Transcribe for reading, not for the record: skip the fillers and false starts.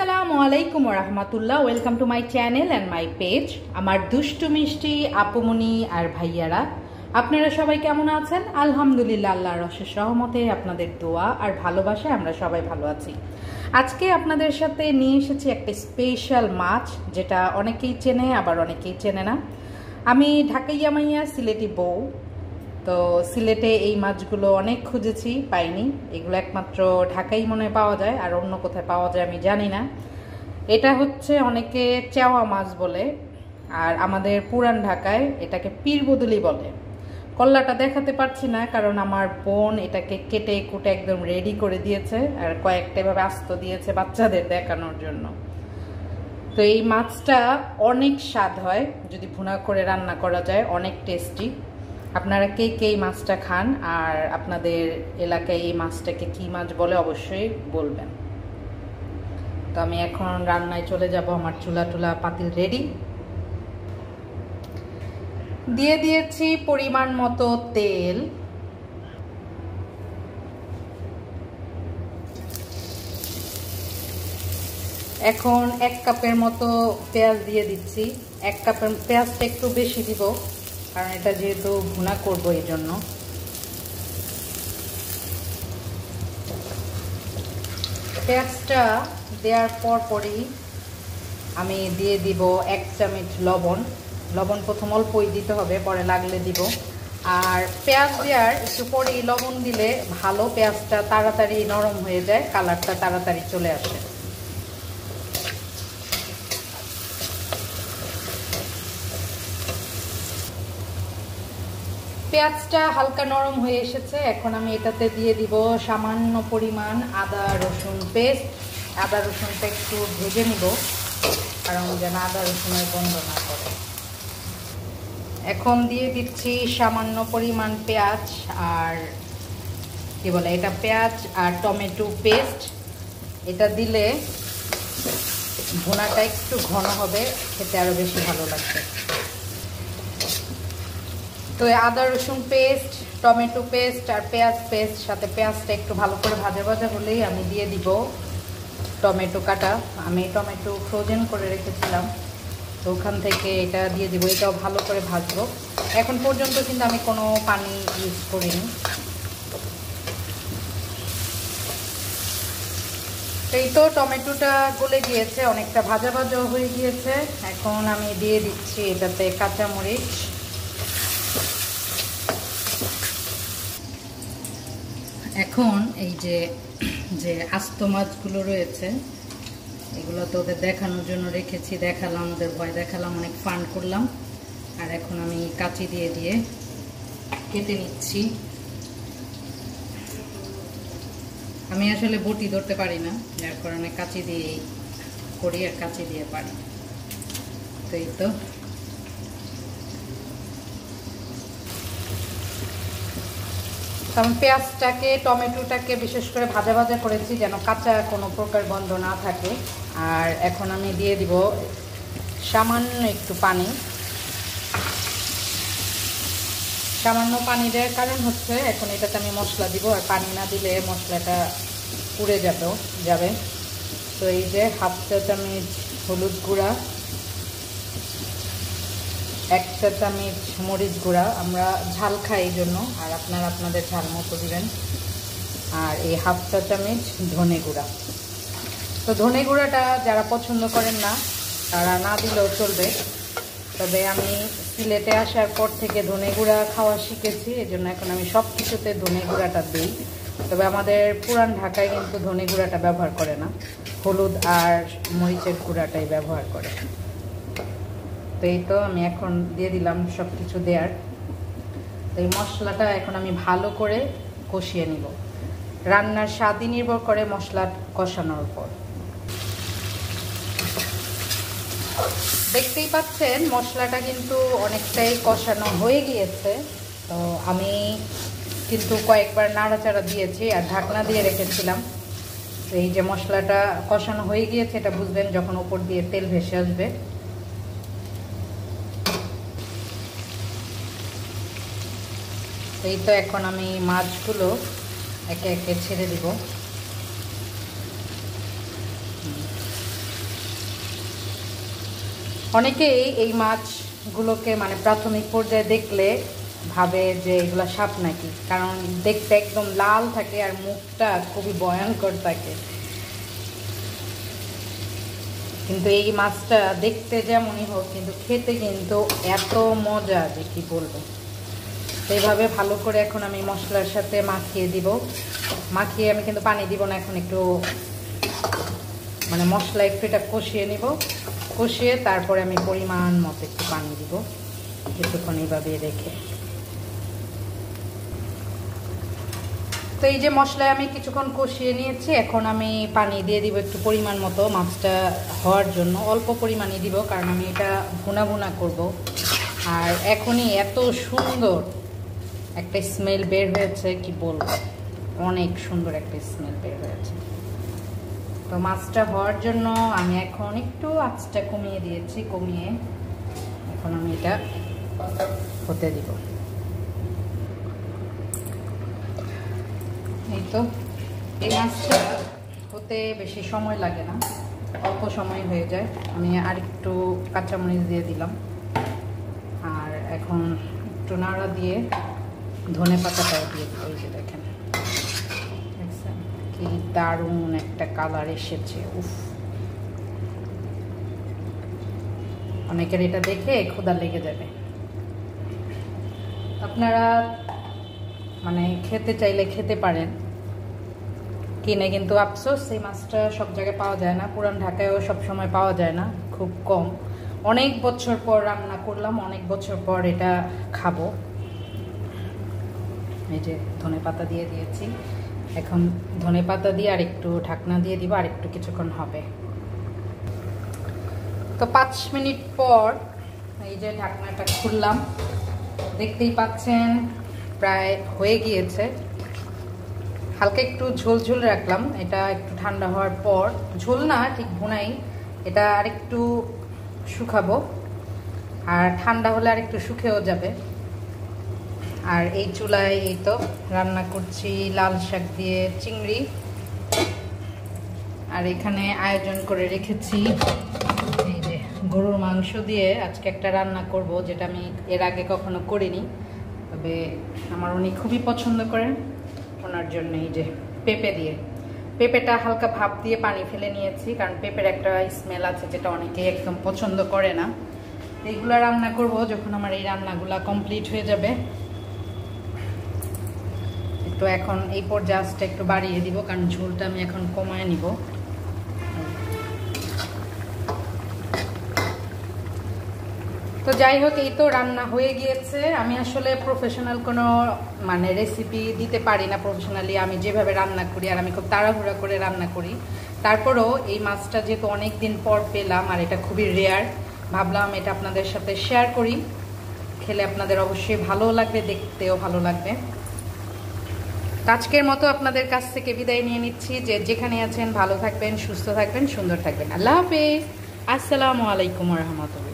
আসসালামু আলাইকুম ওয়া রাহমাতুল্লাহ। Welcome to my channel and my page. আমার দুষ্টু মিষ্টি আপুমনি আর ভাইয়ারা, আপনারা সবাই কেমন আছেন? আলহামদুলিল্লাহ, আল্লাহর অশেষ রহমতে আপনাদের দোয়া আর ভালোবাসায় আমরা সবাই ভালো আছি। আজকে আপনাদের সাথে নিয়ে এসেছি একটা স্পেশাল মাছ, যেটা অনেকেই চেনে আবার অনেকেই চেনে না। আমি ঢাকাইয়া মাইয়া, সিলেটি বউ। তো সিলেটে এই মাছগুলো অনেক খুঁজেছি, পাইনি। এগুলো একমাত্র ঢাকাই মনে হয় পাওয়া যায়, আর অন্য কোথায় পাওয়া যায় আমি জানি না। এটা হচ্ছে অনেকে চেওয়া মাছ বলে, আর আমাদের পুরান ঢাকায় এটাকে পীরবদলি বলে। কল্লাটা দেখাতে পারছি না, কারণ আমার বোন এটাকে কেটে কুটে একদম রেডি করে দিয়েছে, আর কয়েকটা এভাবে আস্ত দিয়েছে বাচ্চাদের দেখানোর জন্য। তো এই মাছটা অনেক স্বাদ হয় যদি ভুনা করে রান্না করা যায়, অনেক টেস্টি। আপনারা কে কে এই মাছটা খান, আর আপনাদের এলাকায় এই মাছটাকে কি মাছ বলে অবশ্যই বলবেন। তো আমি এখন রান্নায় চলে যাব। আমার চুলা টুলা পাতিল রেডি, দিয়ে দিয়েছি পরিমাণ মতো তেল। এখন 1 কাপের মতো পেঁয়াজ দিয়ে দিচ্ছি। 1 কাপের পেঁয়াজটা একটু বেশি দিব, কারণ এটা যেহেতু ভুনা করবো এই জন্য। পেঁয়াজটা দেওয়ার পরই আমি দিয়ে দিব 1 চামচ লবণ। লবণ প্রথম অল্পই দিতে হবে, পরে লাগলে দিব। আর পেঁয়াজ দেওয়ার একটু পরেই লবণ দিলে ভালো, পেঁয়াজটা তাড়াতাড়ি নরম হয়ে যায়, কালারটা তাড়াতাড়ি চলে আসে। পেঁয়াজটা হালকা নরম হয়ে এসেছে, এখন আমি এটাতে দিয়ে দিব সামান্য পরিমাণ আদা রসুন পেস্ট। আদা রসুনটা একটু ভেজে নিব, কারণ যেন আদা রসুনের গন্ধ না করে। এখন দিয়ে দিচ্ছি সামান্য পরিমাণ পেঁয়াজ আর কি বলে এটা, পেঁয়াজ আর টমেটো পেস্ট। এটা দিলে ভুনাটা একটু ঘন হবে, খেতে আরো বেশি ভালো লাগবে। তো আদা রসুন পেস্ট, টমেটো পেস্ট আর পেঁয়াজ পেস্ট, সাথে পেঁয়াজটা একটু ভালো করে ভাজা ভাজা হলেই আমি দিয়ে দিব টমেটো কাটা। আমি টমেটো ফ্রোজেন করে রেখেছিলাম, তো ওখান থেকে এটা দিয়ে দিব। এটাও ভালো করে ভাজবো। এখন পর্যন্ত কিন্তু আমি কোনো পানি ইউজ করিনি। এই তো টমেটোটা গলে গিয়েছে, অনেকটা ভাজা ভাজা হয়ে গিয়েছে। এখন আমি দিয়ে দিচ্ছি এটাতে কাঁচামরিচ। এখন এই যে আস্ত মাছগুলো রয়েছে, এগুলো তো ওদের দেখানোর জন্য রেখেছি, দেখালাম, ওদের ভয় দেখালাম, অনেক ফান করলাম। আর এখন আমি কাঁচি দিয়ে দিয়ে কেটে নিচ্ছি। আমি আসলে বটি ধরতে পারি না, যার কারণে কাঁচি দিয়েই করি, আর কাঁচি দিয়ে পারি। তো এই তো আমি পেঁয়াজটাকে টমেটোটাকে বিশেষ করে ভাজা ভাজা করেছি, যেন কাঁচা কোনো প্রকার গন্ধ না থাকে। আর এখন আমি দিয়ে দিব সামান্য একটু পানি। সামান্য পানি দেওয়ার কারণ হচ্ছে এখন এটাতে আমি মশলা দিব, আর পানি না দিলে মশলাটা পুড়ে যাবে। তো এই যে 1/2 চা চামচ হলুদ গুঁড়া, 1 চা চামচ মরিচ গুঁড়া, আমরা ঝাল খাই এই জন্য, আর আপনারা আপনাদের ঝাল মতো দিবেন। আর এই 1/2 চা চামচ ধনে গুঁড়া। তো ধনে গুঁড়াটা যারা পছন্দ করেন না তারা না দিলেও চলবে, তবে আমি সিলেটে আসার পর থেকে ধনে গুঁড়া খাওয়া শিখেছি, এই জন্য এখন আমি সব কিছুতে ধনে গুঁড়াটা দিই। তবে আমাদের পুরান ঢাকায় কিন্তু ধনে গুঁড়াটা ব্যবহার করে না, হলুদ আর মরিচের গুঁড়াটাই ব্যবহার করে। তো এই তো আমি এখন দিয়ে দিলাম সব কিছু দেওয়ার। তো এই মশলাটা এখন আমি ভালো করে কষিয়ে নিব। রান্নার স্বাদই নির্ভর করে মশলা কষানোর উপর। দেখতেই পাচ্ছেন মশলাটা কিন্তু অনেকটাই কষানো হয়ে গিয়েছে। তো আমি কিন্তু কয়েকবার নাড়াচাড়া দিয়েছি আর ঢাকনা দিয়ে রেখেছিলাম। তো এই যে মশলাটা কষানো হয়ে গিয়েছে, এটা বুঝবেন যখন উপর দিয়ে তেল ভেসে আসবে। এই তো এখন আমি মাছগুলো একে একে ছেড়ে দিব। অনেকেই এই মাছগুলোকে মানে প্রাথমিক পর্যায়ে দেখলে ভাবে যে এগুলো সাপ নাকি, কারণ দেখতে একদম লাল থাকে আর মুখটা খুবই ভয়ঙ্কর থাকে। কিন্তু এই মাছটা দেখতে যেমনই হোক কিন্তু খেতে কিন্তু এত মজা যে কি বলবো। এইভাবে ভালো করে এখন আমি মশলার সাথে মাখিয়ে দিব। মাখিয়ে আমি কিন্তু পানি দিব না, এখন একটু মানে মশলা একটু এটা কষিয়ে নিব। কষিয়ে তারপরে আমি পরিমাণ মতো একটু পানি দিব কিছুক্ষণ এইভাবে রেখে। তো এই যে মশলায় আমি কিছুক্ষণ কষিয়ে নিয়েছি, এখন আমি পানি দিয়ে দিব একটু পরিমাণ মতো মাছটা হওয়ার জন্য। অল্প পরিমাণই দিব কারণ আমি এটা ভুনা ভুনা করব। আর এখনই এত সুন্দর একটা স্মেল বের হয়েছে কি বলবো, অনেক সুন্দর একটা স্মেল বের হয়েছে। তো মাছটা হওয়ার জন্য আমি এখন একটু আঁচটা কমিয়ে দিয়েছি, কমিয়ে এখন আমি এটা হতে দিব। এই তো এই মাছটা হতে বেশি সময় লাগে না, অল্প সময় হয়ে যায়। আমি আরেকটু কাঁচামরিচ দিয়ে দিলাম, আর এখন একটু নাড়া দিয়ে ধনে পাতাটাও দিয়ে দিই। এই যে দেখেন কি দারুণ একটা কালার এসেছে, উফ! অনেকের এটা দেখে ক্ষুধা লেগে যাবে। আপনারা মানে খেতে চাইলে খেতে পারেন, কিনে কিন্তু আফসোস এই মাছটা সব জায়গায় পাওয়া যায় না। পুরান ঢাকায়ও সব সময় পাওয়া যায় না, খুব কম। অনেক বছর পর রান্না করলাম, অনেক বছর পর এটা খাবো। এই যে ধনে পাতা দিয়ে দিয়েছি, এখন ধনে পাতা দিয়ে আর একটু ঢাকনা দিয়ে দিব, আর একটু কিছুক্ষণ হবে। তো 5 মিনিট পর এই যে ঢাকনাটা খুললাম, দেখতেই পাচ্ছেন প্রায় হয়ে গিয়েছে। হালকা একটু ঝোল ঝোল রাখলাম, এটা একটু ঠান্ডা হওয়ার পর, ঝোল না ঠিক ভুনাই, এটা আরেকটু শুকাবো, আর ঠান্ডা হলে আর একটু শুকিয়েও যাবে। আর এই চুলায় এই তো রান্না করছি লাল শাক দিয়ে চিংড়ি। আর এখানে আয়োজন করে রেখেছি এই যে গরুর মাংস দিয়ে আজকে একটা রান্না করব, যেটা আমি এর আগে কখনো করিনি, তবে আমার উনি খুবই পছন্দ করেন। ওনার জন্য এই যে পেঁপে দিয়ে, পেঁপেটা হালকা ভাপ দিয়ে পানি ফেলে নিয়েছি, কারণ পেঁপের একটা স্মেল আছে যেটা অনেকেই একদম পছন্দ করে না। এইগুলো রান্না করব যখন আমার এই রান্নাগুলা কমপ্লিট হয়ে যাবে। তো এখন এই পর্যায়টা একটু বাড়িয়ে দিব, কারণ ঝোলটা আমি এখন কমায় নিব। তো যাই হোক, এই তো রান্না হয়ে গিয়েছে। আমি আসলে প্রফেশনাল কোনো মানে রেসিপি দিতে পারি না প্রফেশনালি, আমি যেভাবে রান্না করি, আর আমি খুব তাড়াহুড়া করে রান্না করি। তারপরেও এই মাছটা যেহেতু অনেক দিন পর পেলাম, আর এটা খুবই রেয়ার, ভাবলাম এটা আপনাদের সাথে শেয়ার করি। খেলে আপনাদের অবশ্যই ভালো লাগবে, দেখতেও ভালো লাগবে। আজকের মতো আপনাদের কাছ থেকে বিদায় নিয়ে নিচ্ছি। যে যেখানে আছেন ভালো থাকবেন, সুস্থ থাকবেন, সুন্দর থাকবেন। আল্লাহ হাফেজ, আসসালামু আলাইকুম ওয়া রাহমাতুল্লাহ।